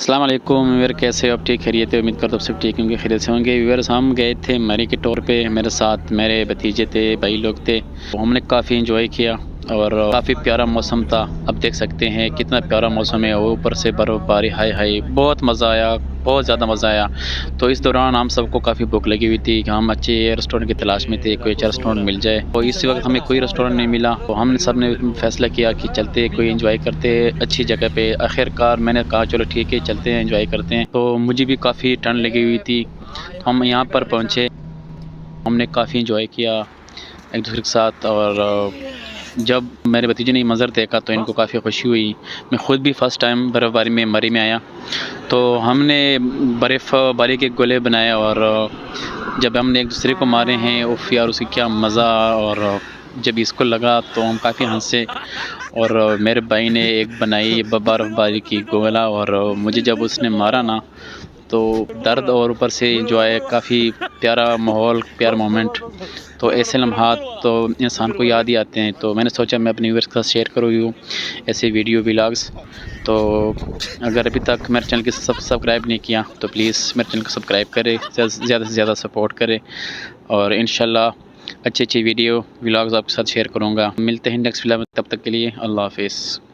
अस्सलाम वालेकुम व्यूअर, कैसे हो आप? ठीक खैरियत है? उम्मीद करता हूँ सब ठीक होंगे, खैरियत से होंगे। व्यूअर्स, हम गए थे मरी के टूर पे, मेरे साथ मेरे भतीजे थे, भाई लोग थे। तो हमने काफ़ी इंजॉय किया और काफ़ी प्यारा मौसम था। अब देख सकते हैं कितना प्यारा मौसम है, वो ऊपर से बर्फ़बारी, हाय हाय, बहुत मज़ा आया, बहुत ज़्यादा मज़ा आया। तो इस दौरान हम सबको काफ़ी भूख लगी हुई थी कि हम अच्छे रेस्टोरेंट की तलाश में थे, कोई अच्छा रेस्टोरेंट मिल जाए। तो इस वक्त हमें कोई रेस्टोरेंट नहीं मिला, तो हम सब ने फैसला किया कि चलते कोई एंजॉय करते अच्छी जगह पे। आखिरकार मैंने कहा चलो ठीक है, चलते हैं, एंजॉय करते हैं। तो मुझे भी काफ़ी ठंड लगी हुई थी, तो हम यहाँ पर पहुँचे। हमने काफ़ी एंजॉय किया एक दूसरे के साथ। और जब मेरे भतीजे ने ये मंज़र देखा तो इनको काफ़ी खुशी हुई। मैं ख़ुद भी फ़र्स्ट टाइम बर्फ़बारी में मरी में आया, तो हमने बर्फ़बारी के गोले बनाए और जब हमने एक दूसरे को मारे हैं, उफ़ यार उसे क्या मज़ा। और जब इसको लगा तो हम काफ़ी हँसे। और मेरे भाई ने एक बनाई बर्फ़बारी की गोला, और मुझे जब उसने मारा ना, तो दर्द और ऊपर से एंजॉय, काफ़ी प्यारा माहौल, प्यारा मोमेंट। तो ऐसे लम्हात तो इंसान को याद ही आते हैं। तो मैंने सोचा मैं अपने व्यूअर्स के साथ शेयर करूँ यूँ ऐसे वीडियो व्लॉग्स। तो अगर अभी तक मेरे चैनल को सब्सक्राइब नहीं किया तो प्लीज़ मेरे चैनल को सब्सक्राइब करें, ज़्यादा से ज़्यादा सपोर्ट करें। और इंशाल्लाह अच्छी वीडियो व्लॉग्स आपके साथ शेयर करूँगा। मिलते हैं नेक्स्ट वीडियो में, तब तक के लिए अल्लाह हाफ़िज़।